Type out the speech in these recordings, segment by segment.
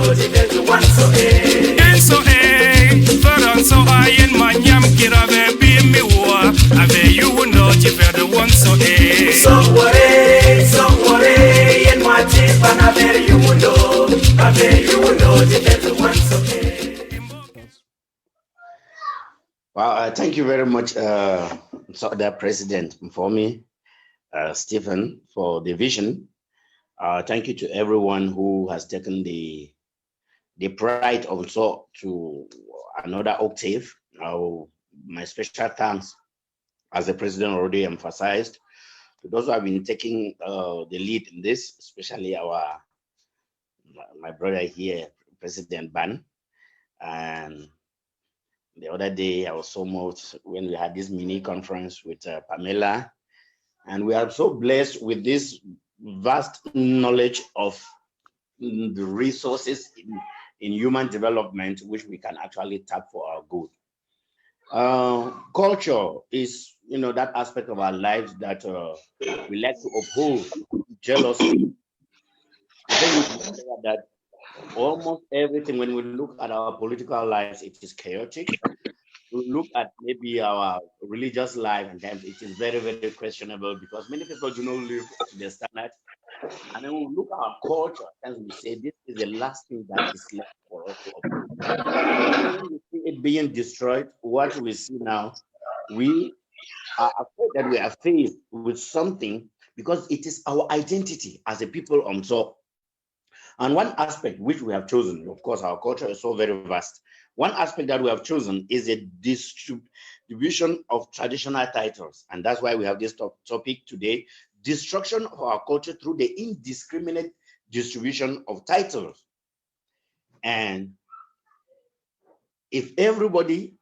no depends one so so for so I in my yam kira be me wa ave you know if the one so worry in my chief and ave you know depends one so Well, thank you very much, the President, for me, Stephen, for the vision. Thank you to everyone who has taken the pride also to another octave. My special thanks, as the President already emphasized, to those who have been taking the lead in this, especially my brother here, President Ban, and the other day, I was so moved when we had this mini conference with Pamela, and we are so blessed with this vast knowledge of the resources in human development, which we can actually tap for our good. Culture is, that aspect of our lives that we like to uphold jealously. I think that almost everything, when we look at our political lives, it is chaotic. We look at maybe our religious life, and then it is very, very questionable because many people do not live up to their standard. And then we look at our culture and we say this is the last thing that is left for us to uphold. When we see it being destroyed, what we see now, we are afraid that we are faced with something because it is our identity as a people on top. And one aspect which we have chosen, of course, our culture is so very vast. One aspect that we have chosen is a distribution of traditional titles. And that's why we have this topic today, destruction of our culture through the indiscriminate distribution of titles. And if everybody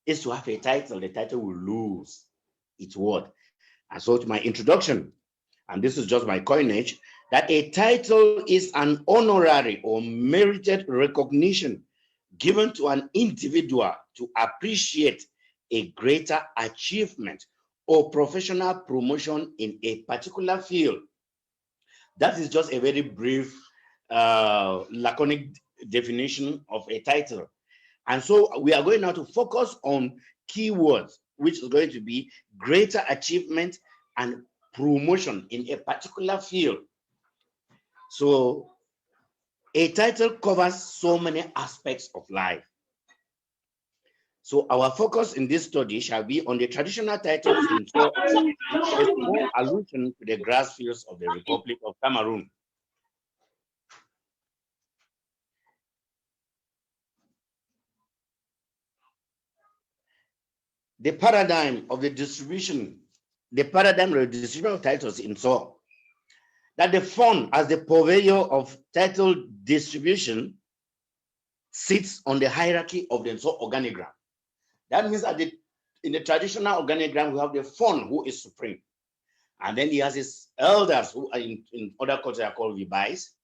is to have a title, the title will lose its word. And so to my introduction, and this is just my coinage, that a title is an honorary or merited recognition given to an individual to appreciate a greater achievement or professional promotion in a particular field. That is just a very brief, laconic definition of a title. And so we are going now to focus on keywords, which is going to be greater achievement and promotion in a particular field. So a title covers so many aspects of life. So our focus in this study shall be on the traditional titles in a small allusion to the grass fields of the Republic of Cameroon. The paradigm of the distribution, of titles in so that the fund as the purveyor of title distribution sits on the hierarchy of the organigram. That means that in the traditional organigram, we have the fund who is supreme. And then he has his elders who are in other cultures are called vibais,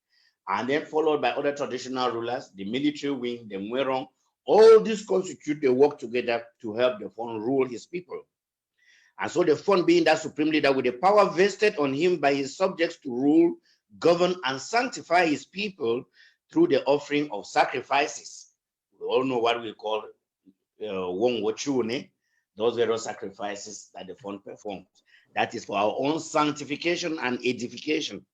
and then followed by other traditional rulers, the military wing, the Mwerong. All these constitute, they work together to help the fund rule his people. And so the fund being that supreme leader with the power vested on him by his subjects to rule, govern, and sanctify his people through the offering of sacrifices. We all know what we call Wong Wochune, those various sacrifices that the fund performs. That is for our own sanctification and edification.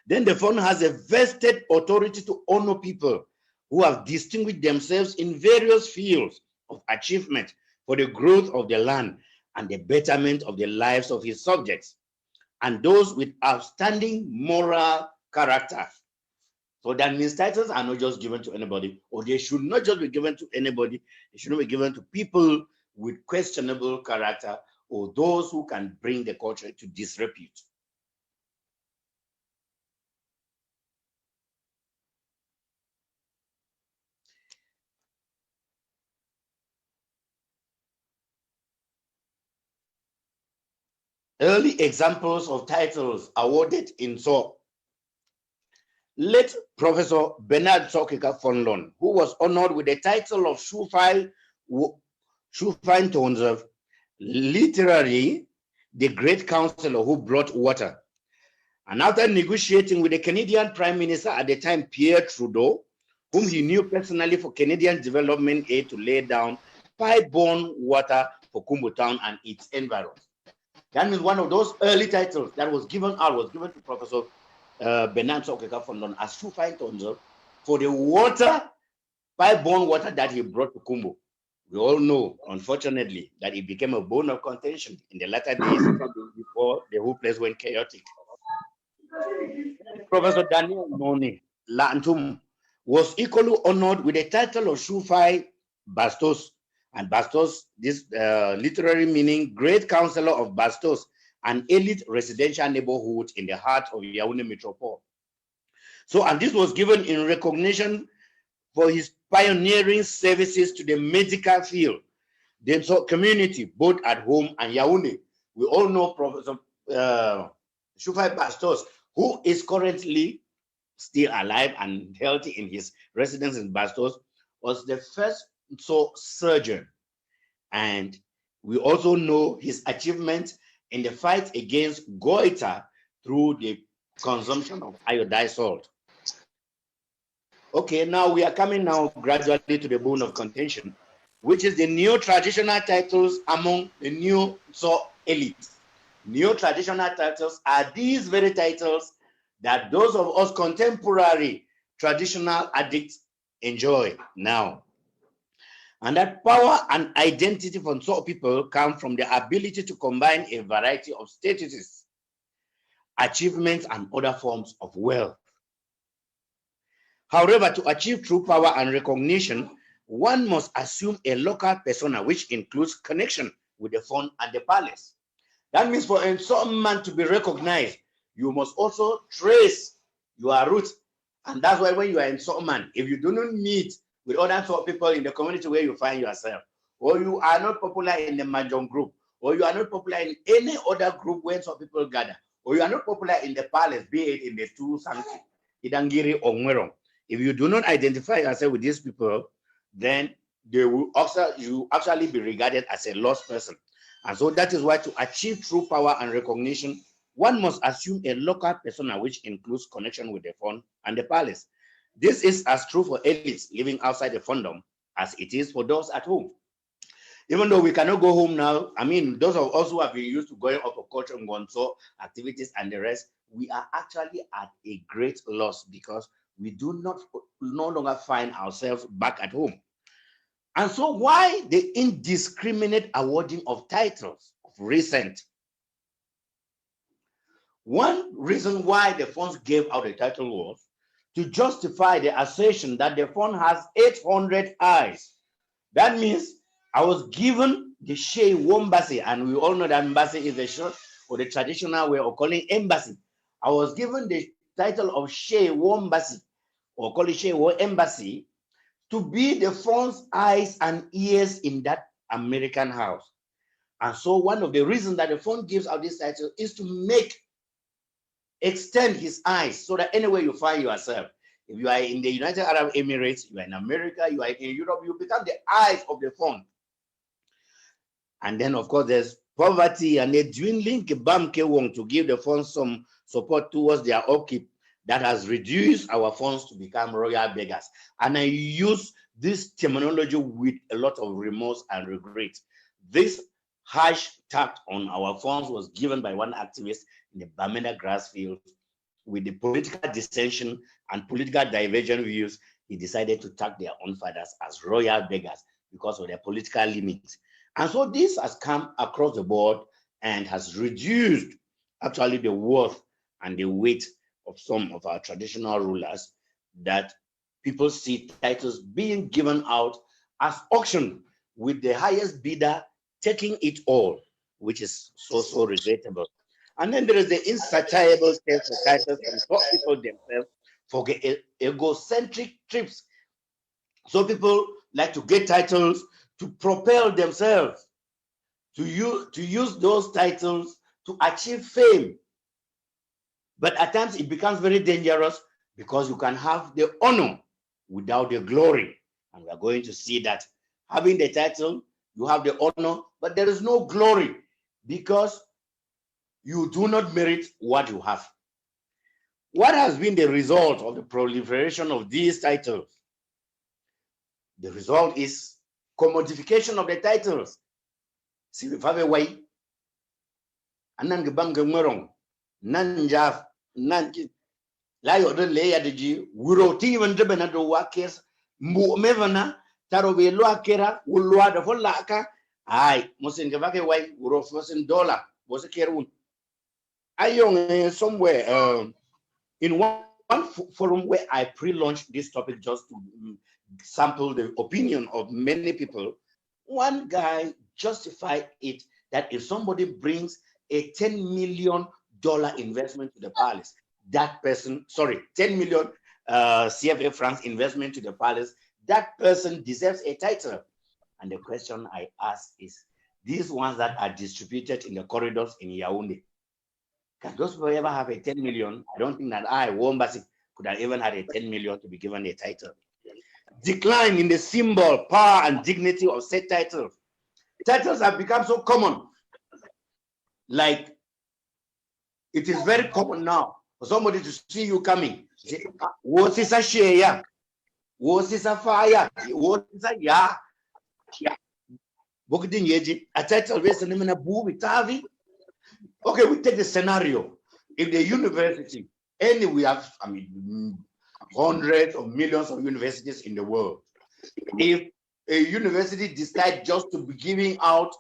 Then the fund has a vested authority to honor people who have distinguished themselves in various fields of achievement for the growth of the land and the betterment of the lives of his subjects, and those with outstanding moral character. So that means titles are not just given to anybody, or they should not just be given to anybody. They should not be given to people with questionable character or those who can bring the culture to disrepute. Early examples of titles awarded in so. Late Professor Bernard Sokika Fonlon, who was honored with the title of Shufine Tonzev, literally the great counselor who brought water. And after negotiating with the Canadian Prime Minister at the time, Pierre Trudeau, whom he knew personally for Canadian development aid to lay down pipe-borne water for Kumbu Town and its environs. That means one of those early titles that was given out was given to Professor Bernard Sokeka from London as Shufai Tonzo for the water, pipe-borne water that he brought to Kumbu. We all know, unfortunately, that it became a bone of contention in the latter days before the whole place went chaotic. Professor Daniel Noni Lantum was equally honored with the title of Shufai Bastos. And Bastos, this literary meaning Great Counselor of Bastos, an elite residential neighborhood in the heart of Yaoundé Metropole. So, and this was given in recognition for his pioneering services to the medical field, the community, both at home and Yaoundé. We all know Professor Shufai Bastos, who is currently still alive and healthy in his residence in Bastos, was the first surgeon. And we also know his achievement in the fight against goiter through the consumption of iodized salt. Okay, now we are coming now gradually to the bone of contention, which is the neo-traditional titles among the new elite. Neo-traditional titles are these very titles that those of us contemporary traditional addicts enjoy now. And that power and identity for some people come from the ability to combine a variety of statuses, achievements, and other forms of wealth. However, to achieve true power and recognition, one must assume a local persona, which includes connection with the fund and the palace. That means for some man to be recognized, you must also trace your roots. And that's why when you are in some man, if you do not meet with other sort of people in the community where you find yourself, or you are not popular in the Mahjong group, or you are not popular in any other group where some people gather, or you are not popular in the palace, be it in the two sanctuary, Idangiri or Mwerong. If you do not identify yourself with these people, then they will also, you actually be regarded as a lost person. And so that is why to achieve true power and recognition, one must assume a local persona, which includes connection with the fund and the palace. This is as true for elites living outside the fondom as it is for those at home. Even though we cannot go home now, I mean, those of us who have been used to going up for culture and gonzo activities and the rest, we are actually at a great loss because we do no longer find ourselves back at home. And so why the indiscriminate awarding of titles of recent? One reason why the funds gave out the title was to justify the assertion that the fund has 800 eyes. That means I was given the Shea Wombasi, and we all know that embassy is the short or the traditional way of calling embassy. I was given the title of Shea Wombasi, or call it Shea Embassy, to be the fund's eyes and ears in that American house. And so one of the reasons that the fund gives out this title is to extend his eyes so that anywhere you find yourself, if you are in the United Arab Emirates, you are in America, you are in Europe, you become the eyes of the fund. And then, of course, there's poverty and a dwindling Kibam Ke Wong to give the funds some support towards their upkeep that has reduced our funds to become royal beggars. And I use this terminology with a lot of remorse and regret. This harsh tax on our funds was given by one activist in the Bamenda grass field. With the political dissension and political divergent views, he decided to tag their own fathers as royal beggars because of their political limits. And so this has come across the board and has reduced actually the worth and the weight of some of our traditional rulers, that people see titles being given out as auction with the highest bidder taking it all, which is so regrettable. And then there is the insatiable sense of titles from some people themselves for egocentric trips. So people like to get titles to propel themselves, to use those titles to achieve fame. But at times it becomes very dangerous because you can have the honor without the glory. And we are going to see that having the title, you have the honor, but there is no glory because you do not merit what you have. What has been the result of the proliferation of these titles? The result is commodification of the titles. Si we have a way, anan Kibam Ke Wong, nan jaf, nan ki, la yo de le ya de ji, wuro ti even de benado wakes, mu mevana, taro be lo akera, ulwa de folaka, ay, musin Kibam way, wuro fosin dollar, was a kerun. I somewhere in one forum where I pre-launched this topic just to sample the opinion of many people, one guy justified it that if somebody brings a $10 million investment to the palace, that person, sorry, 10 million CFA francs investment to the palace, that person deserves a title. And the question I ask is, these ones that are distributed in the corridors in Yaoundé, can those people ever have a 10 million? I don't think that Wombasi, could have even had a 10 million to be given a title. Decline in the symbol, power, and dignity of said titles. Titles have become so common. Like, it is very common now for somebody to see you coming. Say, what is a share? What is a fire? What is a ya? A title based on a booby tavi. Okay, we take the scenario. If the university, and we have, I mean, hundreds of millions of universities in the world. If a university decides just to be giving out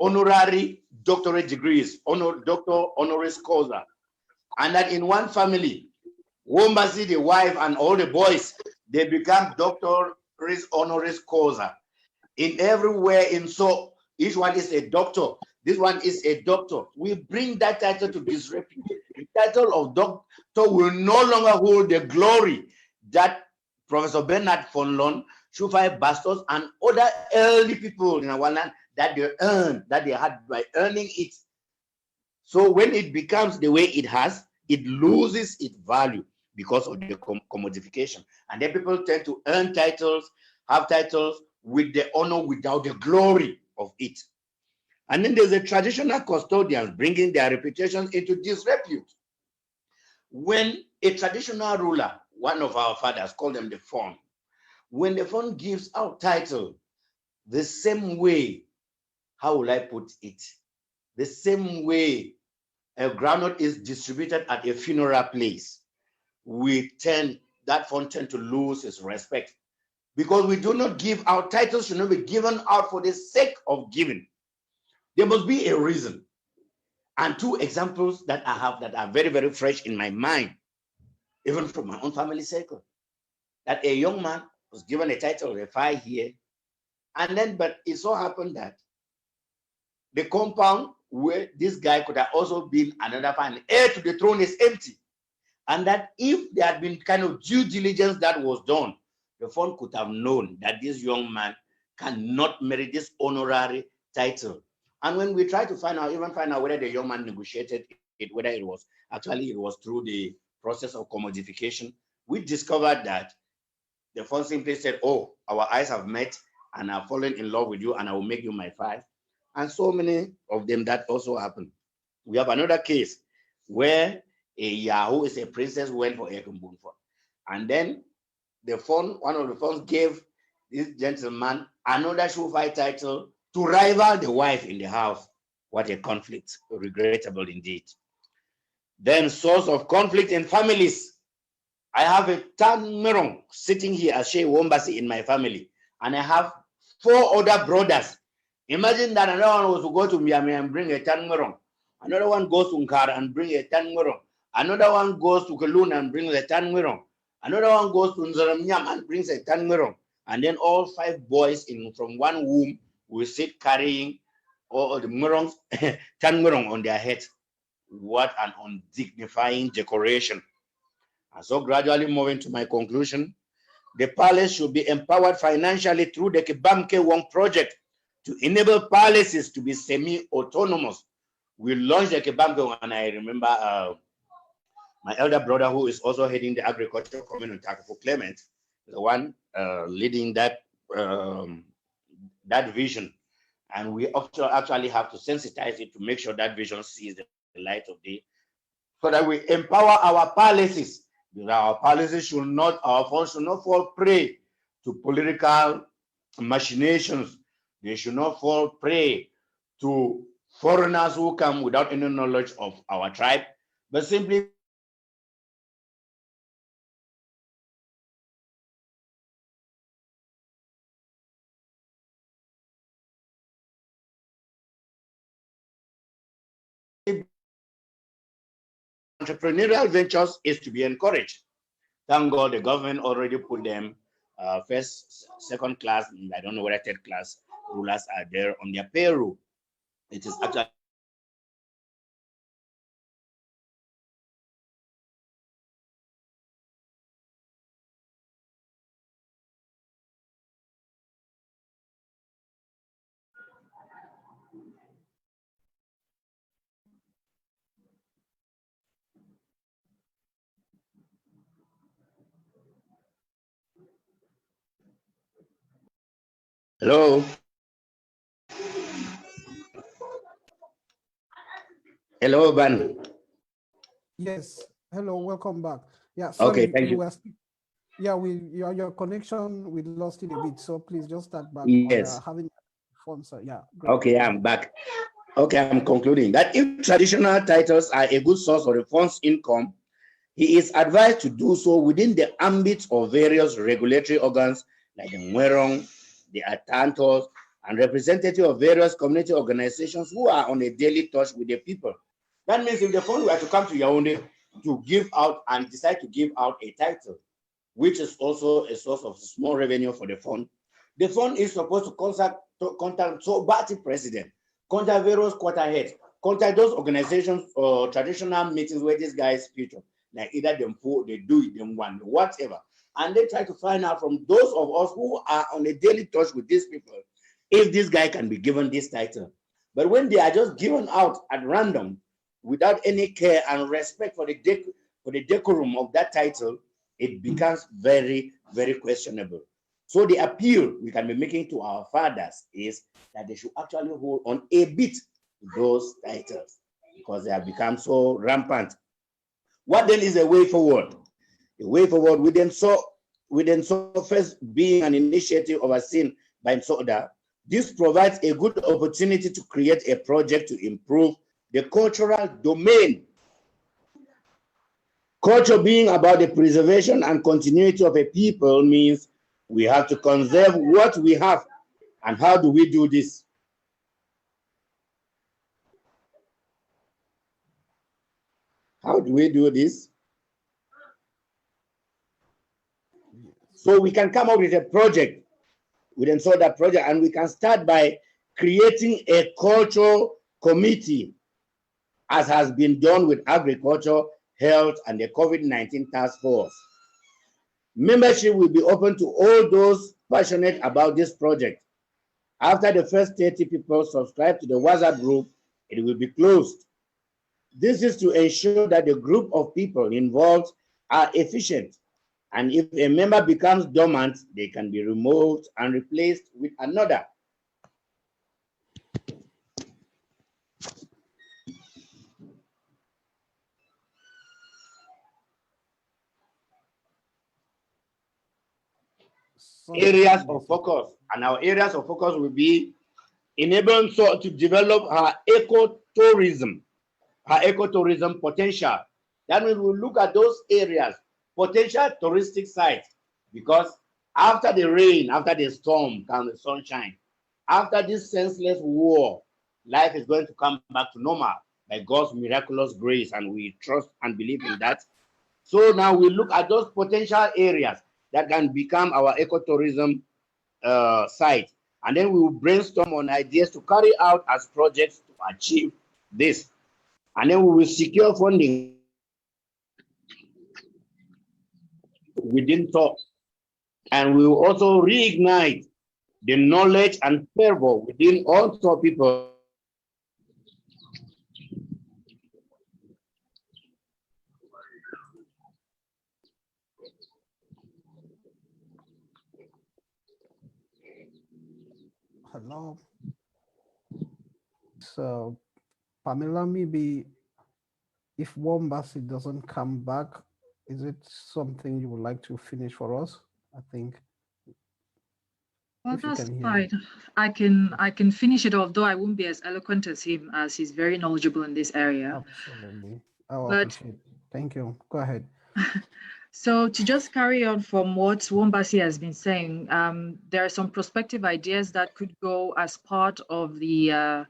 honorary doctorate degrees, doctor honoris causa, and that in one family, Wombasi, the wife, and all the boys, they become doctoris honoris causa. In everywhere, in so each one is a doctor. This one is a doctor. We bring that title to disrepute. The title of doctor will no longer hold the glory that Professor Bernard von Loon, Shufai Bastos, and other early people in our land that they earned, that they had by earning it. So when it becomes the way it has, it loses its value because of the commodification. And then people tend to earn titles, have titles with the honor without the glory of it. And then there's a traditional custodians bringing their reputations into disrepute. When a traditional ruler, one of our fathers, called them the Fon, when the Fon gives out title, the same way, how will I put it? The same way a groundnut is distributed at a funeral place, that Fon tend to lose its respect. Because we do not give out titles, should not be given out for the sake of giving. There must be a reason. And two examples that I have that are very, very fresh in my mind, even from my own family circle, that a young man was given a title of a 5 year, and then, but it so happened that the compound where this guy could have also been another fan, heir to the throne is empty. And that if there had been kind of due diligence that was done, the fund could have known that this young man cannot merit this honorary title. And when we try to find out whether the young man negotiated it, whether it was through the process of commodification, we discovered that the fund simply said, oh, our eyes have met and I've fallen in love with you and I will make you my 5. And so many of them that also happened. We have another case where a Yahoo is a princess went for Ekumbunfo. And then the fund, one of the funds gave this gentleman another Shufai title to rival the wife in the house. What a conflict, regrettable indeed. Then source of conflict in families. I have a Tanmerong sitting here as Shea Wombasi in my family, and I have 4 other brothers. Imagine that another one was to go to Miami and bring a Tanmerong. Another one goes to Nkara and bring a Tanmerong. Another one goes to Kaluna and brings a Tanmerong. Another one goes to Nzaramnyam and brings a Tanmerong. And then all 5 boys from one womb will sit carrying all the Merongs, Tanmerong on their heads. What an undignifying decoration. And so gradually moving to my conclusion, the palace should be empowered financially through the Kibam Ke Wong project to enable palaces to be semi-autonomous. We launched the Kibam Ke Wong, and I remember my elder brother, who is also heading the agriculture community, Takafo Clement, the one leading that vision. And we actually have to sensitize it to make sure that vision sees the light of day. so that we empower our policies. Our policies should not, our funds should not fall prey to political machinations. They should not fall prey to foreigners who come without any knowledge of our tribe, but simply entrepreneurial ventures is to be encouraged. Thank God the government already put them first, second class, I don't know whether third class rulers are there on their payroll. It is actually hello. Hello, Ban. Yes. Hello, welcome back. Yeah, Okay, sorry, thank you. yeah, your connection, we lost it a bit. So please just start back on Yes. having fun. So yeah, great. Okay, I'm back. Okay, I'm concluding that if traditional titles are a good source of the fund's income, he is advised to do so within the ambit of various regulatory organs like the Mwerong, the Atantos, and representative of various community organizations who are on a daily touch with the people. That means if the fund were to come to Yaoundé to give out and decide to give out a title, which is also a source of small revenue for the fund is supposed to contact so party president, contact various quarter heads, contact those organizations or traditional meetings where these guys feature, like either them four, they do it, them one, whatever. And they try to find out from those of us who are on a daily touch with these people, if this guy can be given this title. But when they are just given out at random, without any care and respect for the decorum of that title, it becomes very, very questionable. So the appeal we can be making to our fathers is that they should actually hold on a bit to those titles because they have become so rampant. What then is the way forward? The way forward, we then saw first being an initiative overseen by Nsoda. This provides a good opportunity to create a project to improve the cultural domain. Culture being about the preservation and continuity of a people means we have to conserve what we have. And how do we do this? How do we do this? So we can come up with a project. We then saw that project, and we can start by creating a cultural committee, as has been done with agriculture, health, and the COVID-19 task force. Membership will be open to all those passionate about this project. After the first 30 people subscribe to the WhatsApp group, it will be closed. This is to ensure that the group of people involved are efficient. And if a member becomes dormant, they can be removed and replaced with another. Areas of focus, and our areas of focus will be enabling so to develop our ecotourism potential. That means we'll look at those areas, potential touristic sites, because after the rain, after the storm comes the sunshine. After this senseless war, life is going to come back to normal by God's miraculous grace, and we trust and believe in that. So now we look at those potential areas that can become our ecotourism site. And then we will brainstorm on ideas to carry out as projects to achieve this. And then we will secure funding within talk. And we will also reignite the knowledge and fervor within all top people. Hello. So Pamela, maybe if Wombasi doesn't come back, is it something you would like to finish for us? I think Well, if you that's can hear me. fine. I can finish it, although I won't be as eloquent as him, as he's very knowledgeable in this area. Absolutely. I'll But appreciate it. Thank you. Go ahead. so to just carry on from what Wombasi has been saying, there are some prospective ideas that could go as part of the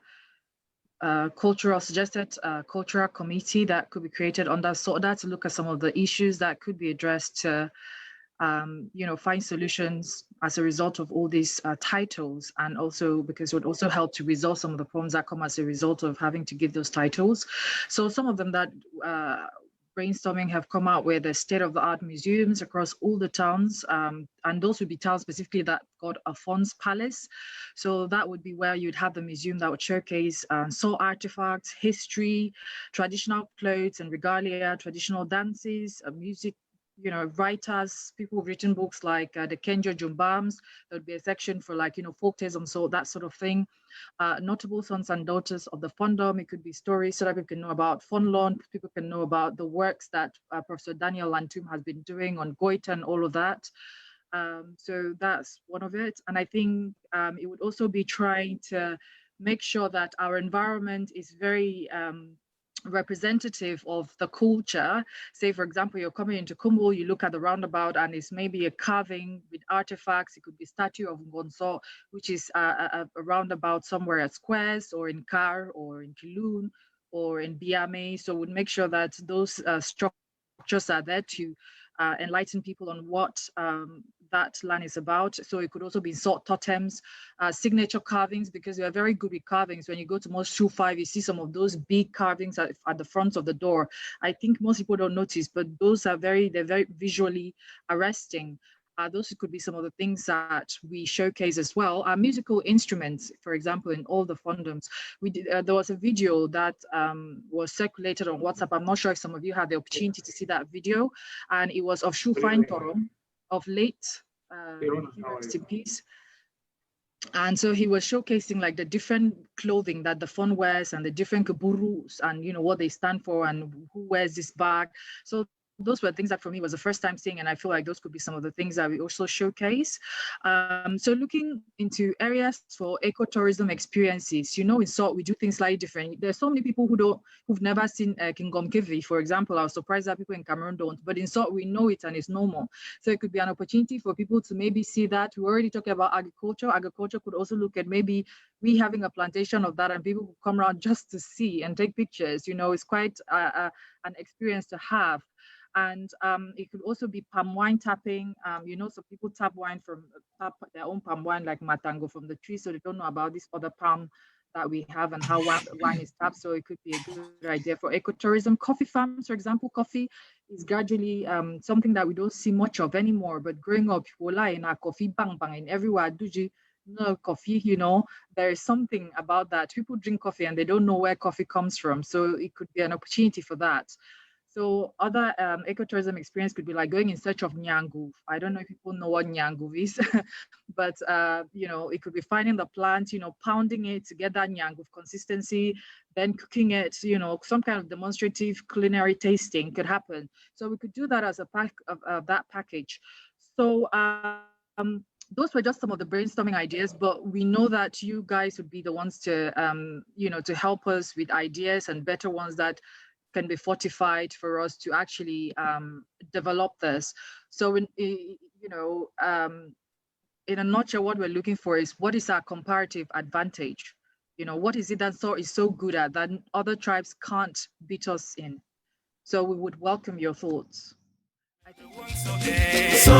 suggested cultural committee that could be created under SODA to look at some of the issues that could be addressed to find solutions as a result of all these titles, and also because it would also help to resolve some of the problems that come as a result of having to give those titles. So some of them that brainstorming have come out with the state-of-the-art museums across all the towns, and those would be towns specifically that got a funds palace. So that would be where you'd have the museum that would showcase soul artifacts, history, traditional clothes and regalia, traditional dances, music, writers, people who've written books like the Kenjo Jumbams. There would be a section for folk tales and so that sort of thing. Notable sons and daughters of the Fondom. It could be stories so that people can know about Fonlon, people can know about the works that Professor Daniel Lantum has been doing on Goethe and all of that. So that's one of it. And I think it would also be trying to make sure that our environment is very representative of the culture. Say, for example, you're coming into Kumbu, you look at the roundabout and it's maybe a carving with artifacts. It could be statue of Ngonso, which is a roundabout somewhere at Squares or in Kar or in Kiloon or in Biame. So we'd make sure that those structures are there to enlighten people on what that land is about. So it could also be salt totems, signature carvings, because we are very good with carvings. When you go to most Shoe 5, you see some of those big carvings at the front of the door. I think most people don't notice, but those are they're very visually arresting. Those could be some of the things that we showcase as well. Musical instruments, for example, in all the Fondoms. There was a video that was circulated on WhatsApp. I'm not sure if some of you had the opportunity to see that video. And it was of Shufine Torom, of late, rest in peace. And so he was showcasing like the different clothing that the Fon wears and the different kaburus and what they stand for and who wears this bag. So those were things that for me was the first time seeing, and I feel like those could be some of the things that we also showcase. So looking into areas for ecotourism experiences, in Salt we do things slightly different. There's so many people who've never seen Kibam Ke Wong, for example. I was surprised that people in Cameroon don't, but in Salt we know it and it's normal. So it could be an opportunity for people to maybe see that. We already talked about agriculture. Agriculture could also look at maybe we having a plantation of that, and people could come around just to see and take pictures. It's quite an experience to have. And it could also be palm wine tapping. So people tap their own palm wine like Matango from the tree, so they don't know about this other palm that we have and how wine is tapped. So it could be a good idea for ecotourism. Coffee farms, for example, coffee is gradually something that we don't see much of anymore. But growing up, people like in a coffee bang bang in everywhere. Coffee, there is something about that. People drink coffee and they don't know where coffee comes from. So it could be an opportunity for that. So other ecotourism experience could be like going in search of nyangu. I don't know if people know what nyangu is, but it could be finding the plant, pounding it to get that nyangu consistency, then cooking it, some kind of demonstrative culinary tasting could happen. So we could do that as a pack of that package. So those were just some of the brainstorming ideas, but we know that you guys would be the ones to, to help us with ideas and better ones that can be fortified for us to actually develop this. So in a nutshell, what we're looking for is what is our comparative advantage? What is it that SOR is so good at that other tribes can't beat us in? So we would welcome your thoughts. So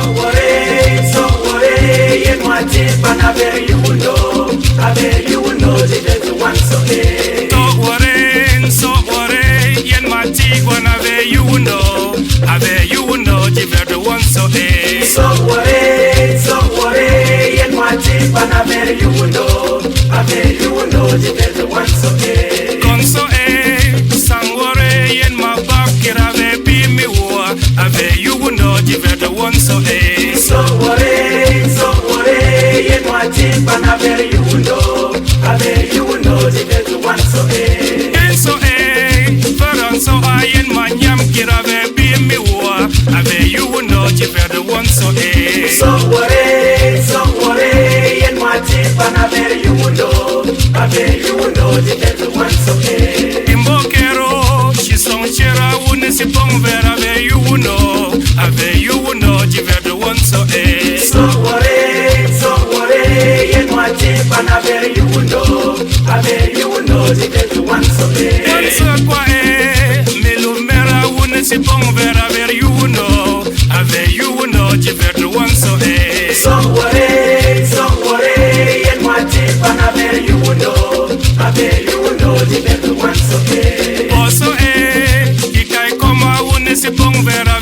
so eh. So worry, and what if I never you know, I bet you know the everyone so eh. Imbokero, she song chera wouldn't si pong vera ve you know, ave you know, jiver one so eh. So worry, and what if I never you know, I bet you know the everyone so eh. One so qua eh, melu mera wouldn't si pong vera ve you know, ave you know, jiver one so eh. So worry, and what if I never you know, I bet you know the everyone so eh. Also eh, ikai koma wouldn't si pong vera